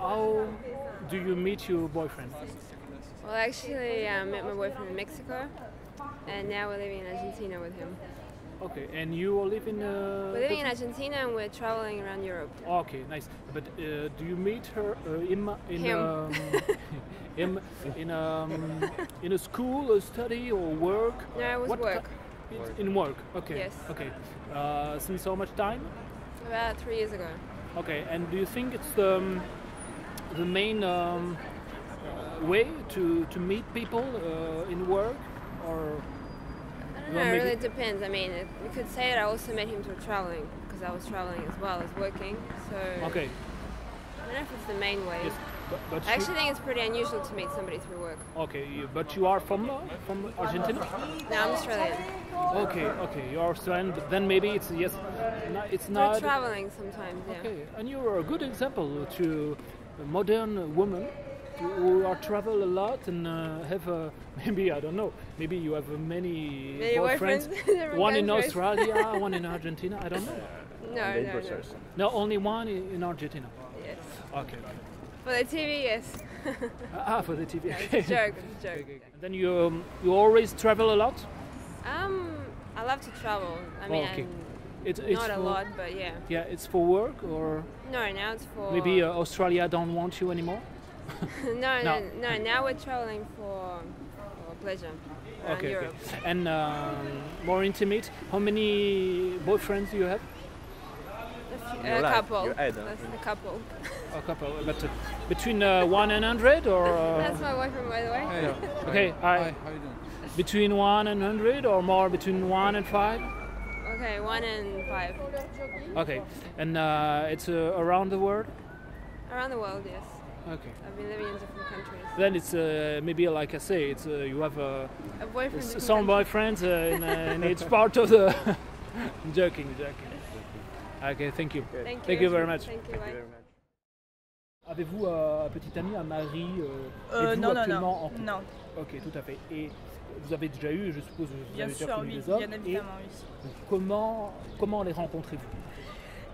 How do you meet your boyfriend? Well, actually, I met my boyfriend in Mexico, and now we're living in Argentina with him. Okay, and you live in. We're living in Argentina and we're traveling around Europe. Okay, nice. But do you meet her him in a school, a study, or work? No, it was work. It's in work. Okay. Yes. Okay. Since how much time? About 3 years ago. Okay. And do you think it's the main way to meet people in work, or? I don't know, it really depends. I mean, we could say that I also met him through traveling, because I was traveling as well as working. So Okay. I don't know if it's the main way. Yes, but I actually think it's pretty unusual to meet somebody through work. Okay, but you are from Argentina? No, I'm Australian. Okay, you are Australian. But then maybe it's it's We're not. traveling sometimes, yeah. Okay, and you're a good example to a modern woman who are travel a lot and have maybe I don't know. Maybe you have many boyfriends. One in Australia, one in Argentina. I don't know. No. No, only one in Argentina. Yes. Okay. For the TV, yes. For the TV. It's a joke. It's a joke. And then you always travel a lot? I love to travel. I mean, okay. It's not a lot, but yeah. Yeah, it's for work or? No, now it's for. Maybe Australia don't want you anymore? No. Now we're traveling for pleasure around Europe. Okay. And more intimate, how many boyfriends do you have? A couple. That's a couple. A couple, but between 1 and 100 or? That's my boyfriend, by the way. Yeah. Okay, hi. How you doing? Between 1 and 100 or more between 1 and 5? Okay, 1 and 5. Okay, and it's around the world? Around the world, yes. Okay. I've been living in different countries. Then it's maybe like I say, it's you have A boyfriend. some boyfriends in each part of the. I'm joking. Okay, thank you. Thank you very much. Thank you, bye. Avez-vous un petit ami à Marie êtes-vous actuellement en couple? Non. Ok, tout à fait. Et vous avez déjà eu, je suppose, vous Bien avez déjà sûr, connu oui, des hommes. bien évidemment, oui. Comment les rencontrez-vous?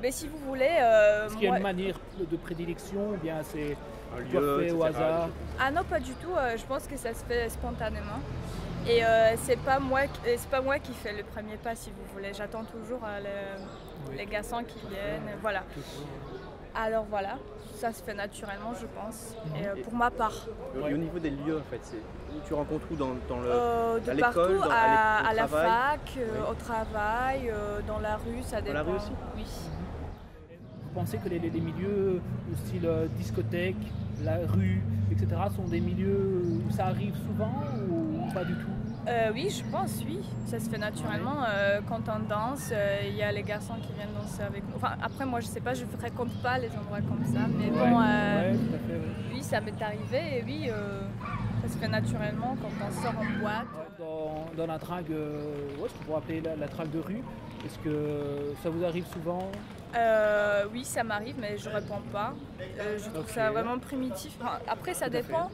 Mais si vous voulez... Est-ce qu'il y a moi- une manière de prédilection ou bien c'est Un fait lieu, au etc. hasard? Ah non, pas du tout. Je pense que ça se fait spontanément. Et c'est pas moi qui fais le premier pas, si vous voulez. J'attends toujours les garçons qui viennent. Voilà. Alors voilà, ça se fait naturellement, je pense. Et pour ma part. Et au niveau des lieux, en fait, tu rencontres où dans De à partout, l'école, à la travail? fac, au travail, dans la rue, ça dépend. la rue aussi? Oui. Vous pensez que les milieux du style discothèque, la rue, etc. sont des milieux où ça arrive souvent ou pas du tout? Oui, je pense, oui. Ça se fait naturellement. Quand on danse, il y a les garçons qui viennent danser avec nous. Enfin, après, moi, je sais pas, je ne fréquente pas les endroits comme ça. Mais bon, Tout à fait, oui. oui, ça m'est arrivé. Et oui, ça se fait naturellement quand on sort en boîte. Dans la drague, ce qu'on pourrait appeler la drague de rue, est-ce que ça vous arrive souvent? Oui, ça m'arrive, mais je réponds pas. Je trouve Ok. ça vraiment primitif. Enfin, après, ça dépend.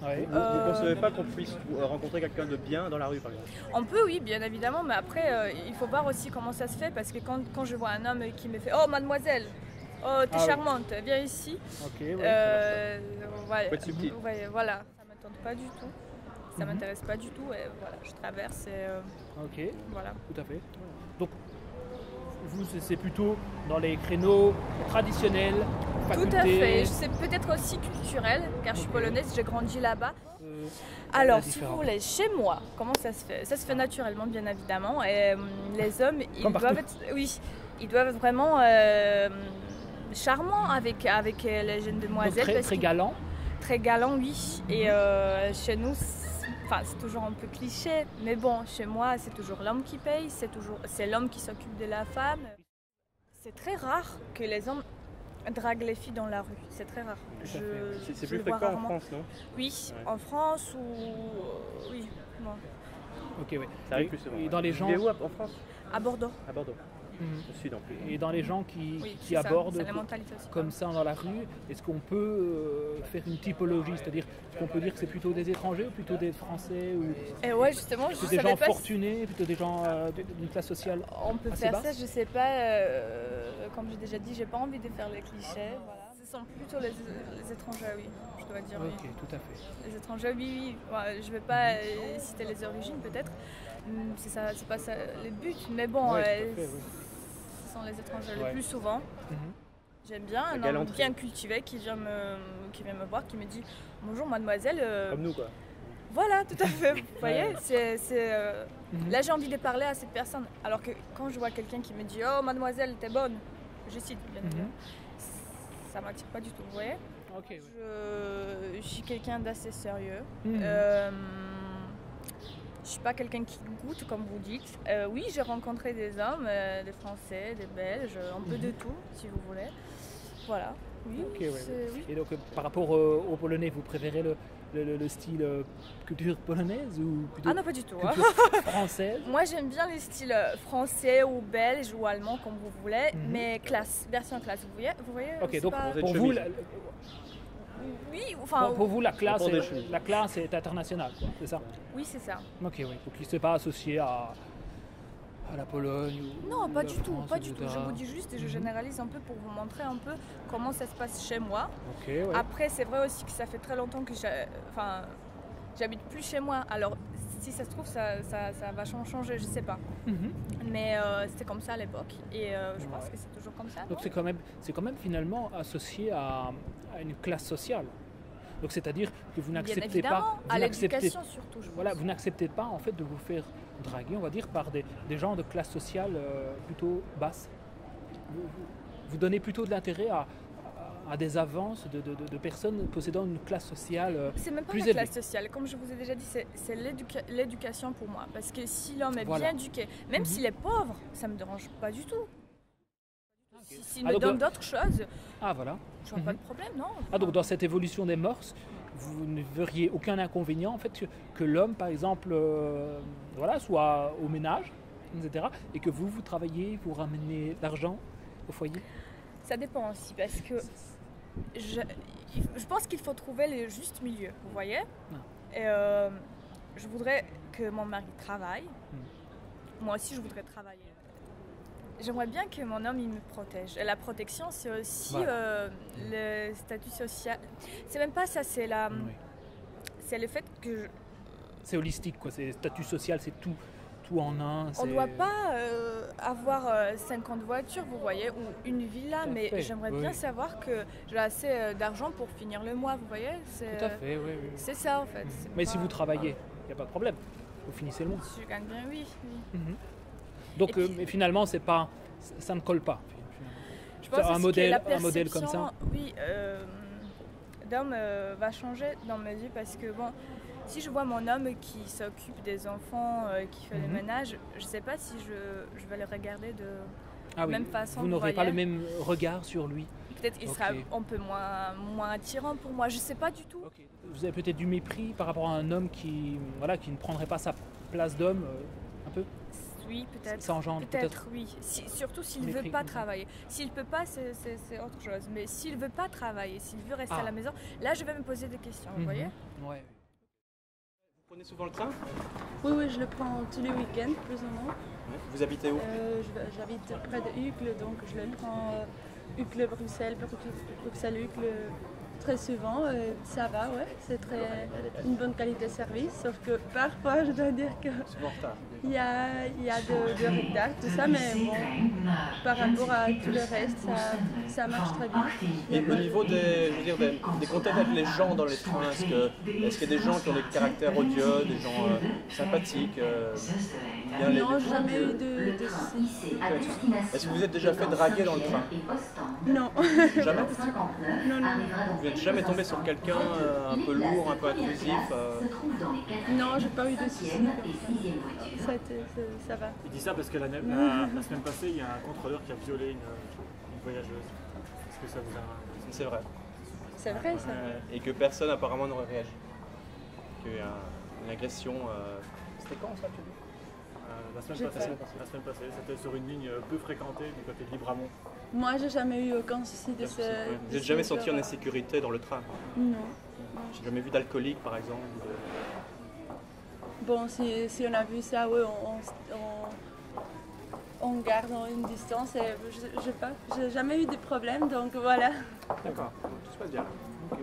Ouais. Vous ne concevez pas qu'on puisse rencontrer quelqu'un de bien dans la rue, par exemple? On peut, oui, bien évidemment, mais après, il faut voir aussi comment ça se fait, parce que quand je vois un homme qui me fait « Oh, mademoiselle, oh, t'es Ah oui. charmante, viens ici Ok, ouais. ouais, Faut être subtil. ouais, voilà, ça me tente pas du tout, ça m'intéresse pas du tout, et voilà, je traverse et Ok, voilà. tout à fait. Donc, vous, c'est plutôt dans les créneaux traditionnels, Tout faculté. à fait, c'est peut-être aussi culturel, car je suis polonaise, j'ai grandi là-bas. la Alors, si vous différence. voulez, chez moi, comment ça se fait? Ça se fait naturellement, bien évidemment. Et les hommes, ils doivent être vraiment charmants avec les jeunes Donc, demoiselles. très, parce très qu'ils- galant. Très galants, oui. Et chez nous, c'est toujours un peu cliché, mais bon, chez moi, c'est toujours l'homme qui paye, c'est l'homme qui s'occupe de la femme. C'est très rare que les hommes draguent les filles dans la rue. C'est très rare. C'est je plus le vois fréquent en rarement. France, non? Oui, Ouais. en France ou oui, non. Ok, ouais. Ça arrive plus souvent. Et dans les gens. Vous vivez où en France? À Bordeaux. À Bordeaux. Mhm. Au sud, en plus. Et dans les gens qui Oui, c'est ça, abordent c'est la mentalité aussi. comme ça dans la rue, est-ce qu'on peut faire une typologie? C'est-à-dire, est-ce qu'on peut dire que c'est plutôt des étrangers ou plutôt des Français ou Et ouais, justement, je plutôt des savais gens pas si fortunés, plutôt des gens d'une classe sociale on peut assez faire basse? ça, je sais pas. Comme j'ai déjà dit, j'ai pas envie de faire les clichés. Voilà. Ce sont plutôt les étrangers, oui, je dois dire. Ok, oui. tout à fait. Les étrangers, oui. Ouais, je ne vais pas citer les origines, peut-être. C'est pas ça le but, mais bon, ce sont les étrangers le plus souvent. J'aime bien un homme bien cultivé qui vient me voir, qui me dit « Bonjour mademoiselle ». Comme nous, quoi. Voilà, tout à fait. Vous voyez, là j'ai envie de parler à cette personne. Alors que quand je vois quelqu'un qui me dit « Oh mademoiselle, t'es bonne », je cite bien évidemment, ça m'attire pas du tout, vous voyez. Okay, je suis quelqu'un d'assez sérieux. Je suis pas quelqu'un qui goûte, comme vous dites. Oui, j'ai rencontré des hommes, des Français, des Belges, un peu de tout, si vous voulez. Voilà. Oui, oui. Et donc, par rapport aux Polonais, vous préférez le style culture polonaise ou plutôt non, pas du tout. Culture française? Moi, j'aime bien les styles français ou belge ou allemand, comme vous voulez, mais classe, version classe. Vous voyez Ok, donc pour vous... Oui, enfin... Pour vous, la classe est internationale, c'est ça? Oui, c'est ça. Ok, oui. Donc, il ne s'est pas associé à la Pologne ou non, pas du tout, France, pas du tout. Je vous dis juste et je généralise un peu pour vous montrer un peu comment ça se passe chez moi. Okay, ouais. Après, c'est vrai aussi que ça fait très longtemps que j'habite plus chez moi. Alors, si ça se trouve, ça va changer, je sais pas. Mais c'était comme ça à l'époque et je pense que c'est toujours comme ça. Donc c'est quand même finalement associé à une classe sociale. Donc c'est-à-dire que vous n'acceptez pas, à l'éducation surtout. Voilà, vous n'acceptez pas en fait de vous faire draguer, on va dire, par des gens de classe sociale plutôt basse. Vous donnez plutôt de l'intérêt à des avances de personnes possédant une classe sociale plus élevée. C'est même pas la classe sociale, comme je vous ai déjà dit, c'est l'éducation pour moi. Parce que si l'homme est bien éduqué, même s'il est pauvre, ça me dérange pas du tout. S'il me donne d'autres choses, je vois pas de problème, non. Donc dans cette évolution des mœurs, vous ne verriez aucun inconvénient en fait que l'homme, par exemple, soit au ménage, etc., et que vous travaillez pour ramener l'argent au foyer? Ça dépend aussi, parce que je pense qu'il faut trouver le juste milieu, vous voyez. Et je voudrais que mon mari travaille. Moi aussi, je voudrais travailler. J'aimerais bien que mon homme il me protège. Et la protection, c'est aussi le statut social. C'est même pas ça, c'est le fait que... C'est holistique, quoi. C'est statut social, c'est tout en un. On ne doit pas avoir 50 voitures, vous voyez, ou une villa, mais j'aimerais bien savoir que j'ai assez d'argent pour finir le mois, vous voyez. Tout à fait, oui. C'est ça, en fait. Mais si vous travaillez, il n'y a pas de problème. Vous finissez le mois. Si je gagne bien, oui. Donc, mais finalement, ça ne colle pas. Je pense un modèle comme ça. Oui, d'homme va changer dans ma vie parce que si je vois mon homme qui s'occupe des enfants, qui fait le ménage, je ne sais pas si je vais le regarder de même façon. Vous n'aurez pas le même regard sur lui. Peut-être qu'il sera un peu moins attirant pour moi, je ne sais pas du tout. Vous avez peut-être du mépris par rapport à un homme qui ne prendrait pas sa place d'homme, un peu? Oui, peut-être. Ça engendre peut-être, oui. Surtout s'il ne veut pas travailler. S'il ne peut pas, c'est autre chose. Mais s'il ne veut pas travailler, s'il veut rester à la maison, là, je vais me poser des questions, vous voyez? Ouais. Vous prenez souvent le train? Oui, je le prends tous les week-ends, plus ou moins. Vous habitez où? J'habite près de Uccle, donc je le prends Uccle-Bruxelles, Bruxelles-Uccle très souvent. Ça va, c'est une bonne qualité de service, sauf que parfois, je dois dire que il y a de retard, tout ça, mais bon, par rapport à tout le reste, ça marche très bien. Et au niveau des contacts avec les gens dans les trains, est-ce qu'il y a des gens qui ont des caractères odieux, des gens sympathiques Non, jamais eu de soucis. Est-ce que vous êtes déjà fait draguer dans le train? Non. Jamais? Non. Vous n'êtes jamais tombé sur quelqu'un un peu lourd, un peu intrusif? Non, j'ai pas eu de soucis. Ça va. Il dit ça parce que la semaine passée, il y a un contrôleur qui a violé une voyageuse. Est-ce que ça vous a... C'est vrai. C'est vrai, ça. Et que personne apparemment n'aurait réagi. Qu'il y a une agression... C'était quand ça, tu dis? La semaine passée, c'était sur une ligne peu fréquentée du côté de Libramont. Moi, j'ai jamais eu aucun souci de ce... Vous n'êtes jamais senti en insécurité dans le train? Non. J'ai jamais vu d'alcoolique, par exemple? Bon, si on a vu ça, oui, on on garde une distance et je sais pas, j'ai jamais eu de problème, donc voilà. D'accord, tout se passe bien. Okay.